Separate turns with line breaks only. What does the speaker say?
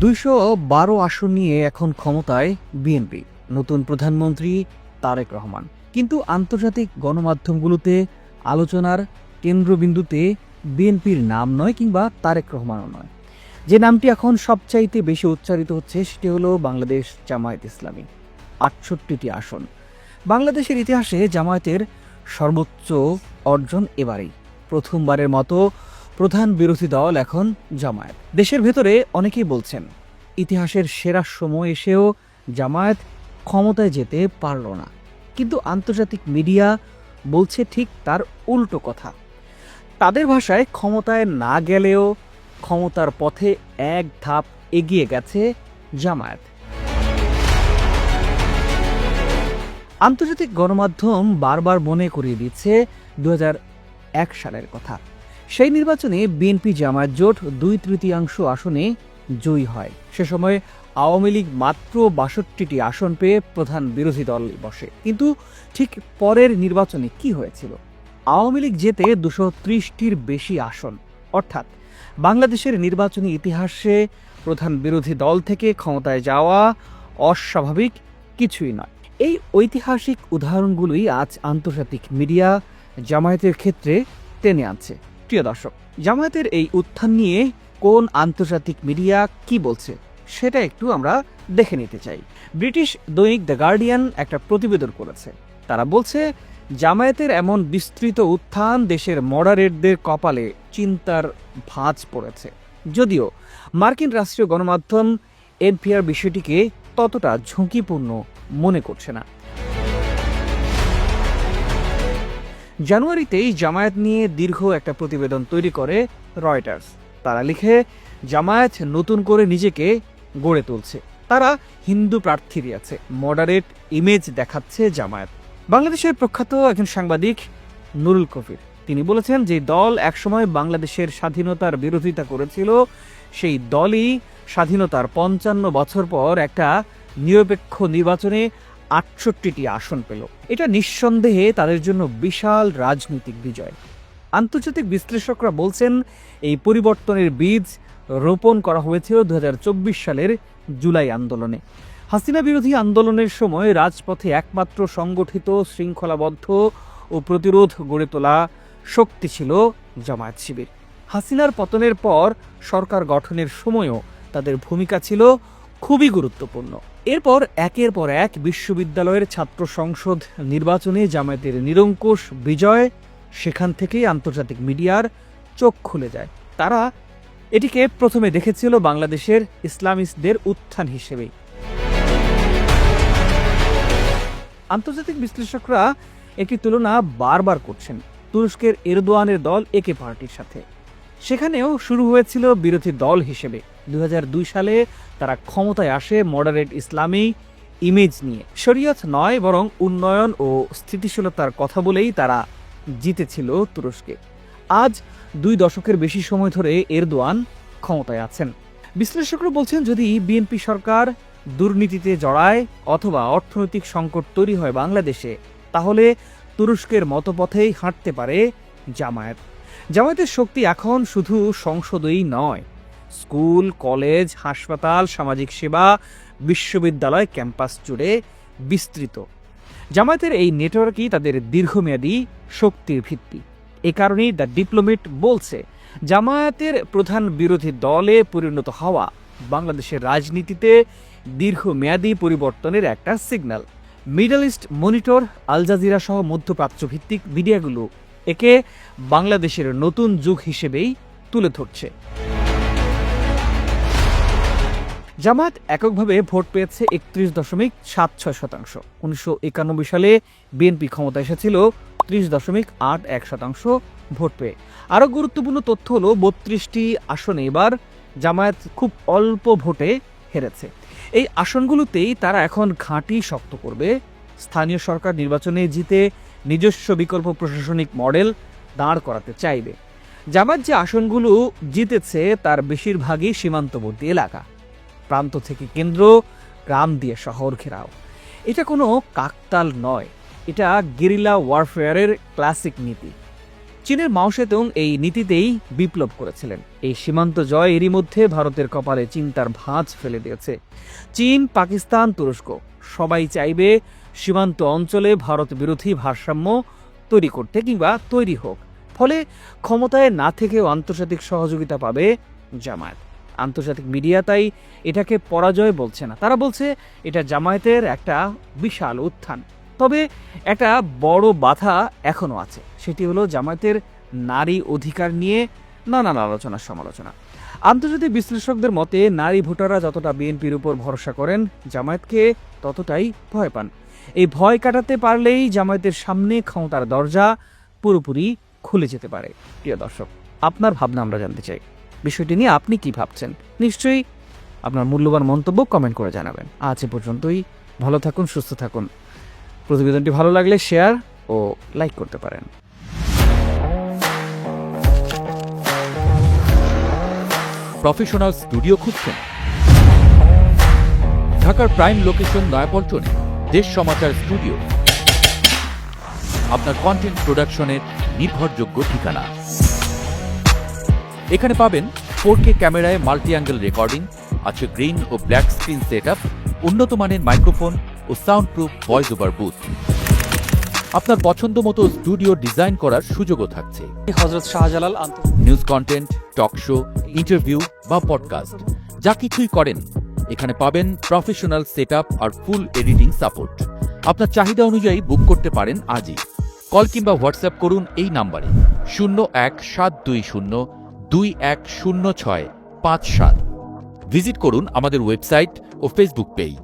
২১২ আসন নিয়ে এখন ক্ষমতায় বিএনপি, নতুন প্রধানমন্ত্রী তারেক রহমান। কিন্তু আন্তর্জাতিক গণমাধ্যমগুলোতে আলোচনার কেন্দ্রবিন্দুতে বিএনপির নাম নয়, কিংবা তারেক রহমানও নয়। যে নামটি এখন সবচাইতে বেশি উচ্চারিত হচ্ছে সেটি হলো বাংলাদেশ জামায়াত ইসলামী। ৬৮টি আসন। বাংলাদেশের ইতিহাসে জামায়াতের সর্বোচ্চ অর্জন এবারেই। প্রথমবারের মতো প্রধান বিরোধী দল এখন জামায়াত। দেশের ভেতরে অনেকেই বলছেন, ইতিহাসের সেরা সময় এসেও জামায়াত ক্ষমতায় যেতে পারল না। কিন্তু আন্তর্জাতিক মিডিয়া বলছে ঠিক তার উল্টো কথা। তাদের ভাষায় ক্ষমতায় না গেলেও ক্ষমতার পথে এক ধাপ এগিয়ে গেছে জামায়াত। আন্তর্জাতিক গণমাধ্যম বারবার মনে করিয়ে দিচ্ছে ২০০১ সালের কথা। সেই নির্বাচনে বিএনপি জামায়াত জোট ২/৩ আসনে জয়ী হয়। সে সময় আওয়ামী লীগ মাত্র ৬২টি আসন পেয়ে প্রধান বিরোধী দল বসে। কিন্তু ঠিক পরের নির্বাচনে কি হয়েছিল? আওয়ামী লীগ জেতে ২৩০টির বেশি আসন। অর্থাৎ বাংলাদেশের নির্বাচনী ইতিহাসে প্রধান বিরোধী দল থেকে ক্ষমতায় যাওয়া অস্বাভাবিক কিছুই নয়। এই ঐতিহাসিক উদাহরণগুলোই আজ আন্তর্জাতিক মিডিয়া জামায়াতের ক্ষেত্রে টেনে আনছে। প্রিয় দর্শক, জামায়াতের এই উত্থান নিয়ে কোন আন্তর্জাতিক মিডিয়া কি বলছে সেটা একটু আমরা দেখে নিতে চাই। ব্রিটিশ দৈনিক দ্য গার্ডিয়ান একটা প্রতিবেদন করেছে। তারা বলছে, জামায়াতের এমন বিস্তৃত উত্থান দেশের মডারেটদের কপালে চিন্তার ভাঁজ পড়েছে। যদিও মার্কিন রাষ্ট্রীয় গণমাধ্যম এনপিআর বিষয়টিকে ততটা ঝুঁকিপূর্ণ মনে করছে না। জানুয়ারিতেই জামায়াত নিয়ে দীর্ঘ একটা প্রতিবেদন তৈরি করে রয়টার্স। তারা লিখে, জামায়াত নতুন করে নিজেকে গড়ে তুলছে। তারা হিন্দু প্রার্থী দিয়েছে, মডারেট ইমেজ দেখাচ্ছে জামায়াত। বাংলাদেশের প্রখ্যাত একজন সাংবাদিক নুরুল কবির তিনি বলেছেন, যে দল একসময় বাংলাদেশের স্বাধীনতার বিরোধিতা করেছিল, সেই দলই স্বাধীনতার ৫৫ বছর পর একটা নিরপেক্ষ নির্বাচনে ৬৮টি আসন পেল। এটা নিঃসন্দেহে তাদের জন্য বিশাল রাজনৈতিক বিজয়। আন্তর্জাতিক বিশ্লেষকরা বলছেন, এই পরিবর্তনের বীজ রোপণ করা হয়েছিল ২০২৪ সালের জুলাই আন্দোলনে। হাসিনা বিরোধী আন্দোলনের সময় রাজপথে একমাত্র সংগঠিত, শৃঙ্খলাবদ্ধ ও প্রতিরোধ গড়ে তোলা শক্তি ছিল জামায়াত শিবির। হাসিনার পতনের পর সরকার গঠনের সময়ও তাদের ভূমিকা ছিল খুবই গুরুত্বপূর্ণ। এরপর একের পর এক বিশ্ববিদ্যালয়ের ছাত্র সংসদ নির্বাচনে জামায়াতের নিরঙ্কুশ বিজয়, সেখান থেকেই আন্তর্জাতিক মিডিয়ার চোখ খুলে যায়। তারা এটিকে প্রথমে দেখেছিল বাংলাদেশের ইসলামিস্টদের উত্থান হিসেবেই। আন্তর্জাতিক বিশ্লেষকরা একটি তুলনা বারবার করছেন তুরস্কের এরদোয়ানের দল একে পার্টির সাথে। সেখানেও শুরু হয়েছিল বিরোধী দল হিসেবে। ২০০২ সালে তারা ক্ষমতায় আসে মডারেট ইসলামী ইমেজ নিয়ে। শরিয়ত নয়, বরং উন্নয়ন ও স্থিতিশীলতার কথা বলেই তারা জিতেছিল তুরস্কে। আজ ২ দশকের বেশি সময় ধরে এরদোয়ান ক্ষমতায় আছেন। বিশ্লেষকরা বলছেন, যদি বিএনপি সরকার দুর্নীতিতে জড়ায় অথবা অর্থনৈতিক সংকট তৈরি হয় বাংলাদেশে, তাহলে তুরস্কের মতপথেই হাঁটতে পারে জামায়াত। জামায়াতের শক্তি এখন শুধু সংসদেই নয়, স্কুল, কলেজ, হাসপাতাল, সামাজিক সেবা, বিশ্ববিদ্যালয় ক্যাম্পাস জুড়ে বিস্তৃত। জামায়াতের এই নেটওয়ার্কই তাদের দীর্ঘমেয়াদী শক্তির ভিত্তি। এ কারণেই দ্য ডিপ্লোমেট বলছে, জামায়াতের প্রধান বিরোধী দলে পরিণত হওয়া বাংলাদেশের রাজনীতিতে দীর্ঘমেয়াদী পরিবর্তনের একটা signal. Middle East Monitor, Al Jazeera সহ মধ্যপ্রাচ্য ভিত্তিক মিডিয়াগুলো একে বাংলাদেশের নতুন যুগ হিসেবেই তুলে ধরছে। জামায়াত এককভাবে ভোট পেয়েছে ৩১.৭৬%। ১৯৯১ সালে বিএনপি ক্ষমতা এসেছিল ৩০.৮১% ভোট পেয়ে। আরও গুরুত্বপূর্ণ তথ্য হলো, ৩২টি আসনে এবার জামায়াত খুব অল্প ভোটে হেরেছে। এই আসনগুলোতেই তারা এখন ঘাঁটি শক্ত করবে। স্থানীয় সরকার নির্বাচনে জিতে নিজস্ব বিকল্প প্রশাসনিক মডেল দাঁড় করাতে চাইবে। জামায়াত যে আসনগুলো জিতেছে তার বেশিরভাগই সীমান্তবর্তী এলাকা, প্রান্ত থেকে কেন্দ্র, গ্রাম দিয়ে শহর ঘেরাও। এটা কোনো কাকতাল নয়, এটা গেরিলা ওয়ারফেয়ারের ক্লাসিক নীতি। চীনের মাও সেতুং এই নীতিতেই বিপ্লব করেছিলেন। এই সীমান্ত জয় এরই মধ্যে ভারতের কপালে চিন্তার ভাঁজ ফেলে দিয়েছে। চীন, পাকিস্তান, তুরস্ক সবাই চাইবে সীমান্ত অঞ্চলে ভারত বিরোধী ভারসাম্য তৈরি করতে কিংবা তৈরি হোক। ফলে ক্ষমতায় না থেকেও আন্তর্জাতিক সহযোগিতা পাবে জামায়াত। আন্তর্জাতিক মিডিয়া তাই এটাকে পরাজয় বলছে না, তারা বলছে এটা জামায়াতের একটা বিশাল উত্থান। তবে একটা বড় বাধা এখনো আছে, সেটি হলো জামায়াতের নারী অধিকার নিয়ে নানান আলোচনা সমালোচনা। আন্তর্জাতিক বিশ্লেষকদের মতে নারী ভোটাররা যতটা বিএনপির উপর ভরসা করেন, জামায়াতকে ততটাই ভয় পান। এই ভয় কাটাতে পারলেই জামায়াতের সামনে ক্ষমতার দরজা পুরোপুরি খুলে যেতে পারে। প্রিয় দর্শক, আপনার ভাবনা আমরা জানতে চাই। বিষয়টি নিয়ে আপনি কি ভাবছেন? নিশ্চয়ই আপনার মূল্যবান মন্তব্য কমেন্ট করে জানাবেন। আজ এ পর্যন্তই। ভালো থাকুন, সুস্থ থাকুন। প্রতিবেদনটি ভালো লাগলে শেয়ার ও লাইক করতে পারেন।
প্রফেশনাল স্টুডিও খুঁজছেন? ঢাকার প্রাইম লোকেশন নয়াপল্টনে দেশ সমাচার স্টুডিও আপনার কন্টেন্ট প্রোডাকশনের নির্ভরযোগ্য ঠিকানা। এখানে পাবেন 4K ক্যামেরায় মাল্টি অ্যাঙ্গেল রেকর্ডিং, আছে গ্রিন ও ব্ল্যাক স্ক্রিন সেটআপ, উন্নত মানের মাইক্রোফোন ও sound proof voice over booth. আপনার পছন্দ মতো স্টুডিও ডিজাইন করার সুযোগও থাকছে।
Hazrat Shahjalal
news content, talk show, interview বা পডকাস্ট যা কিছুই করেন, এখানে পাবেন প্রফেশনাল সেটআপ আর ফুল এডিটিং সাপোর্ট। আপনার চাহিদা অনুযায়ী বুক করতে পারেন আজই। কল কিংবা হোয়াটসঅ্যাপ করুন এই নাম্বারে 017202106557। ভিজিট করুন আমাদের ওয়েবসাইট ও ফেসবুক পেজ।